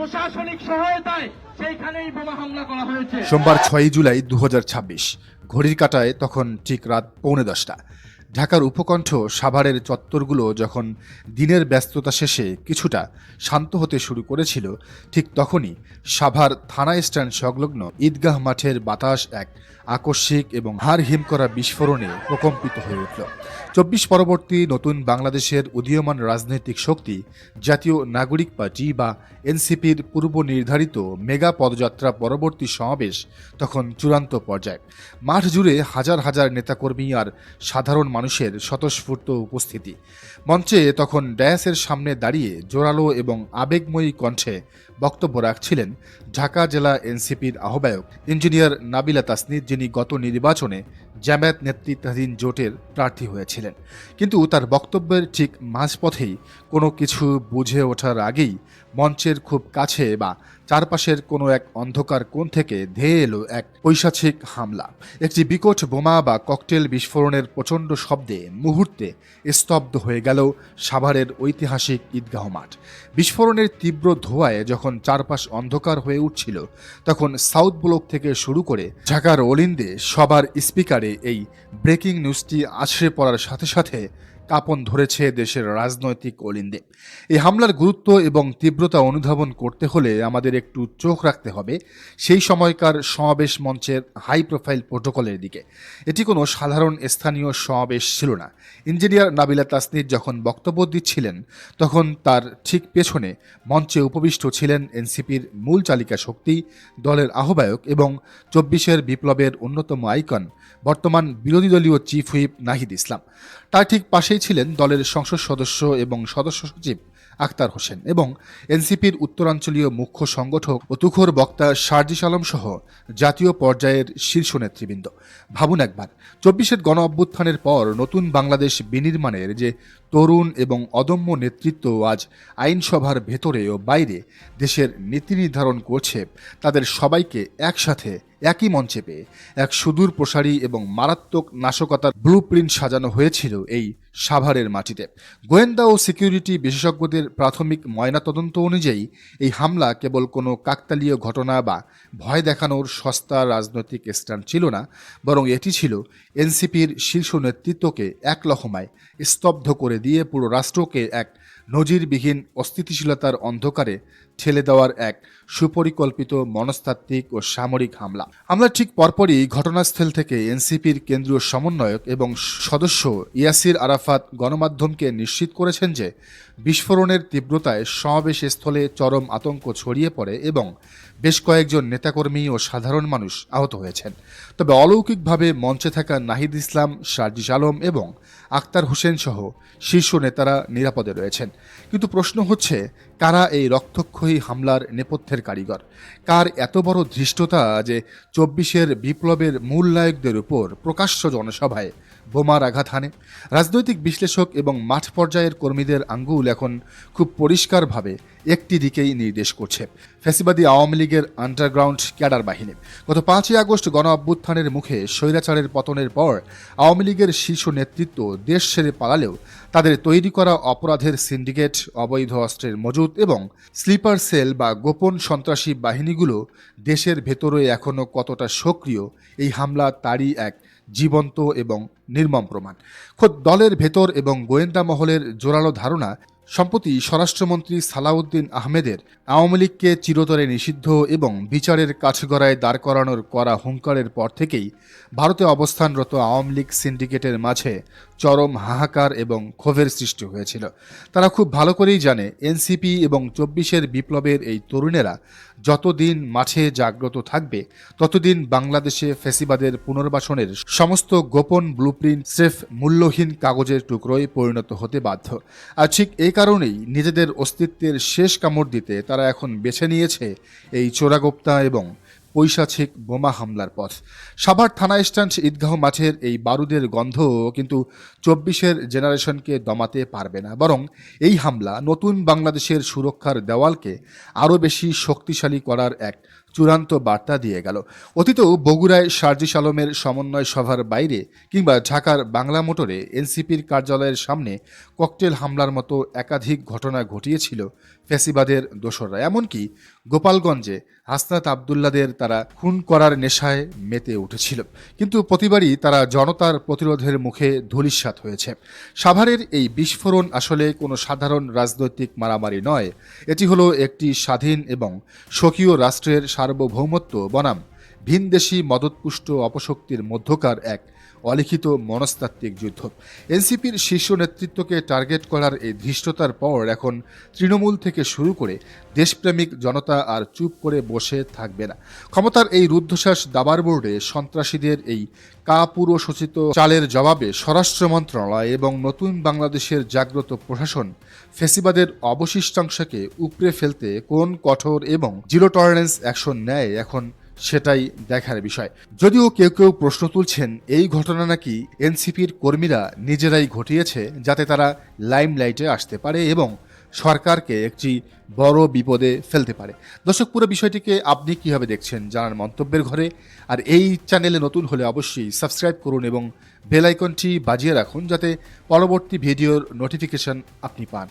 প্রশাসনিক সহায়তায় সেইখানেই বোমা হামলা করা হয়েছে। সোমবার 6 জুলাই 2026 ঘড়ির কাঁটায় তখন ঠিক রাত 9:45। ঢাকার উপকণ্ঠ সাভারের চত্বরগুলো যখন দিনের ব্যস্ততা শেষে কিছুটা শান্ত হতে শুরু করেছিল, ঠিক তখনই সাভার থানা স্ট্যান্ড সংলগ্ন ঈদগাহ মাঠের বাতাস এক আকস্মিক এবং হাড় হিম করা বিস্ফোরণে প্রকম্পিত হয়ে উঠল। 24 পরবর্তী নতুন বাংলাদেশের উদীয়মান রাজনৈতিক শক্তি জাতীয় নাগরিক পার্টি বা এনসিপির পূর্ব নির্ধারিত মেগা পদযাত্রা পরবর্তী সমাবেশ তখন চূড়ান্ত পর্যায়ে। মাঠ জুড়ে হাজার হাজার নেতাকর্মী আর সাধারণ মানুষের স্বতঃস্ফূর্ত উপস্থিতি। মঞ্চে তখন ডায়াসের সামনে দাঁড়িয়ে জোরালো এবং আবেগময়ী কণ্ঠে বক্তব্য রাখছিলেন ঢাকা জেলা এনসিপির আহ্বায়ক ইঞ্জিনিয়ার নাবিলা তাসনিদ, যিনি গত নির্বাচনে জামায়াত নেতৃত্বাধীন জোটের প্রার্থী হয়েছিলেন। কিন্তু তার বক্তব্যের ঠিক মাঝপথেই কোনো কিছু বুঝে ওঠার আগেই মঞ্চের খুব কাছে বা চারপাশের কোনো এক অন্ধকার কোণ থেকে ধেয়ে এলো এক পৈশাচিক হামলা। একটি বিকট বোমা বা ককটেল বিস্ফোরণের প্রচণ্ড শব্দে মুহূর্তে স্তব্ধ হয়ে গেল সাভারের ঐতিহাসিক ঈদগাহ মাঠ। বিস্ফোরণের তীব্র ধোঁয়ায় যখন চারপাশ অন্ধকার হয়ে উঠছিল, তখন সাউথ ব্লক থেকে শুরু করে ঢাকার অলিন্দে সবার স্পিকারে এই ব্রেকিং নিউজটি আছড়ে পড়ার সাথে সাথে কাঁপন ধরেছে দেশের রাজনৈতিক অলিন্দে। এই হামলার গুরুত্ব এবং তীব্রতা অনুধাবন করতে হলে আমাদের একটু চোখ রাখতে হবে সেই সময়কার সমাবেশ মঞ্চের হাই প্রোফাইল প্রোটোকলের দিকে। এটি কোনো সাধারণ স্থানীয় সমাবেশ ছিল না। ইঞ্জিনিয়ার নাবিলা তাসনিদ যখন বক্তব্য দিচ্ছিলেন, তখন তার ঠিক পেছনে মঞ্চে উপবিষ্ট ছিলেন এনসিপির মূল চালিকা শক্তি, দলের আহ্বায়ক এবং 24-এর বিপ্লবের অন্যতম আইকন, বর্তমান বিরোধী দলীয় চিফ হুইপ নাহিদ ইসলাম। তার ঠিক পাশেই ছিলেন দলের সংসদ সদস্য এবং সদস্য সচিব আখতার হোসেন এবং এনসিপির উত্তরাঞ্চলীয় মুখ্য সংগঠক ও তুখোর বক্তা শারজিস আলম সহ জাতীয় পর্যায়ের শীর্ষ নেতৃবৃন্দ। ভাবুন একবার, 24-এর গণ অভ্যুত্থানের পর নতুন বাংলাদেশ বিনির্মাণের যে তরুণ এবং অদম্য নেতৃত্ব আজ আইনসভার ভেতরে ও বাইরে দেশের নীতি নির্ধারণ করছে, তাদের সবাইকে একসাথে একই মঞ্চে পেয়ে এক সুদূর প্রসারী এবং মারাত্মক নাশকতার ব্লুপ্রিন্ট সাজানো হয়েছিল এই সাভারের মাটিতে। গোয়েন্দা ও সিকিউরিটি বিশেষজ্ঞদের প্রাথমিক ময়নাতদন্ত অনুযায়ী এই হামলা কেবল কোনো কাকতালীয় ঘটনা বা ভয় দেখানোর সস্তা রাজনৈতিক স্ট্যান্ড ছিল না, বরং এটি ছিল এনসিপির শীর্ষ নেতৃত্বকে এক লহমায় স্তব্ধ করে দিয়ে পুরো রাষ্ট্রকে এক নজিরবিহীন অস্থিতিশীলতার অন্ধকারে ঠেলে দেওয়ার এক সুপরিকল্পিত মনস্তাত্ত্বিক ও সামরিক হামলা। হামলার ঠিক পরপরই ঘটনাস্থল থেকে এনসিপির কেন্দ্রীয় সমন্বয়ক এবং সদস্য ইয়াসির আরাফাত গণমাধ্যমকে নিশ্চিত করেছেন যে বিস্ফোরণের তীব্রতায় সমাবেশ স্থলে চরম আতঙ্ক ছড়িয়ে পড়ে এবং বেশ কয়েকজন নেতাকর্মী ও সাধারণ মানুষ আহত হয়েছেন। তবে অলৌকিকভাবে মঞ্চে থাকা নাহিদ ইসলাম, শারজিস আলম এবং আখতার হোসেন সহ শীর্ষ নেতারা নিরাপদে রয়েছেন। কিন্তু প্রশ্ন হচ্ছে, কারা এই রক্তক্ষয়ী হামলার নেপথ্যের কারিগর? কার এত বড় ধৃষ্টতা যে 24-এর বিপ্লবের মূল নায়কদের উপর প্রকাশ্য জনসভায় বোমার আঘাত হানে? রাজনৈতিক বিশ্লেষক এবং মাঠ পর্যায়ের কর্মীদের আঙ্গুল এখন খুব পরিষ্কারভাবে একটি দিকেই নির্দেশ করছে, ফ্যাসিবাদী আওয়ামী লীগের আন্ডারগ্রাউন্ড ক্যাডার বাহিনী। গত 5ই আগস্ট গণ অভ্যুত্থানের মুখে স্বৈরাচারের পতনের পর আওয়ামী লীগের শীর্ষ নেতৃত্ব দেশ ছেড়ে পালালেও তাদের তৈরি করা অপরাধের সিন্ডিকেট, অবৈধ অস্ত্রের মজুত এবং স্লিপার সেল বা গোপন সন্ত্রাসী বাহিনীগুলো দেশের ভেতরে এখনও কতটা সক্রিয়, এই হামলা তারই এক জীবন্ত এবং নির্মম প্রমাণ। খোদ দলের ভেতর এবং গোয়েন্দা মহলের জোরালো ধারণা, সম্প্রতি স্বরাষ্ট্রমন্ত্রী সালাউদ্দিন আহমেদের আওয়ামী লীগকে চিরতরে নিষিদ্ধ এবং বিচারের কাঠগড়ায় দাঁড় করানোর করা হুঙ্কারের পর থেকেই ভারতে অবস্থানরত আওয়ামী লীগ সিন্ডিকেটের মাঝে চরম হাহাকার এবং ক্ষোভের সৃষ্টি হয়েছিল। তারা খুব ভালো করেই জানে এনসিপি এবং 24-এর বিপ্লবের এই তরুণেরা যতদিন মাঠে জাগ্রত থাকবে, ততদিন বাংলাদেশে ফ্যাসিবাদের পুনর্বাসনের সমস্ত গোপন ব্লুপ্রিন্ট স্রেফ মূল্যহীন কাগজের টুকরোয় পরিণত হতে বাধ্য। আর ঠিক এই কারণেই নিজেদের অস্তিত্বের শেষ কামড় দিতে তারা এখন বেছে নিয়েছে এই চোরাগোপ্তা এবং পৈশাচিক বোমা হামলার পথ। সাভার থানা স্ট্যান্ড ঈদগাহ মাঠের এই বারুদের গন্ধ কিন্তু 24-এর জেনারেশনকে দমাতে পারবে না, বরং এই হামলা নতুন বাংলাদেশের সুরক্ষার দেওয়ালকে আরও বেশি শক্তিশালী করার এক চূড়ান্ত বার্তা দিয়ে গেল। অতীতেও বগুড়ায় সার্জিস আলমের সমন্বয় সভার বাইরে কিংবা ঢাকার বাংলা মোটরে এনসিপির কার্যালয়ের সামনে ককটেল হামলার মতো একাধিক ঘটনা ঘটিয়েছিল ফ্যাসিবাদের দোসররা। এমনকি গোপালগঞ্জে হাসনাত আবদুল্লাদের তারা খুন করার নেশায় মেতে উঠেছিল, কিন্তু প্রতিবারই তারা জনতার প্রতিরোধের মুখে ধূলিসাৎ হয়েছে। সাভারের এই বিস্ফোরণ আসলে কোনো সাধারণ রাজনৈতিক মারামারি নয়, এটি হলো একটি স্বাধীন এবং স্বকীয় রাষ্ট্রের সার্বভৌমত্ব বনাম ভিনদেশি মদতপুষ্ট অপশক্তির মধ্যকার এক অলিখিত মনস্তাত্ত্বিক যুদ্ধ। এনসিপির শীর্ষ নেতৃত্বকে টার্গেট করার এই ধৃষ্টতার পর এখন তৃণমূল থেকে শুরু করে দেশপ্রেমিক জনতা আর চুপ করে বসে থাকবে না। ক্ষমতার এই রুদ্ধশ্বাস দাবার বোর্ডে সন্ত্রাসীদের এই কাপুরুষোচিত চালের জবাবে স্বরাষ্ট্র মন্ত্রণালয় এবং নতুন বাংলাদেশের জাগ্রত প্রশাসন ফ্যাসিবাদের অবশিষ্টাংশকে উপড়ে ফেলতে কোন কঠোর এবং জিরো টলারেন্স অ্যাকশন নেয়, এখন সেটাই দেখার বিষয়। যদিও কেউ কেউ প্রশ্ন তুলছেন এই ঘটনা নাকি এনসিপির কর্মীরা নিজেরাই ঘটিয়েছে, যাতে তারা লাইমলাইটে আসতে পারে এবং সরকারকে একটি বড় বিপদে ফেলতে পারে। দর্শক, পুরো বিষয়টিকে আপনি কিভাবে দেখছেন জানার মন্তব্যের ঘরে। আর এই চ্যানেলে নতুন হলে অবশ্যই সাবস্ক্রাইব করুন এবং বেল আইকনটি বাজিয়ে রাখুন, যাতে পরবর্তী ভিডিওর নোটিফিকেশন আপনি পান।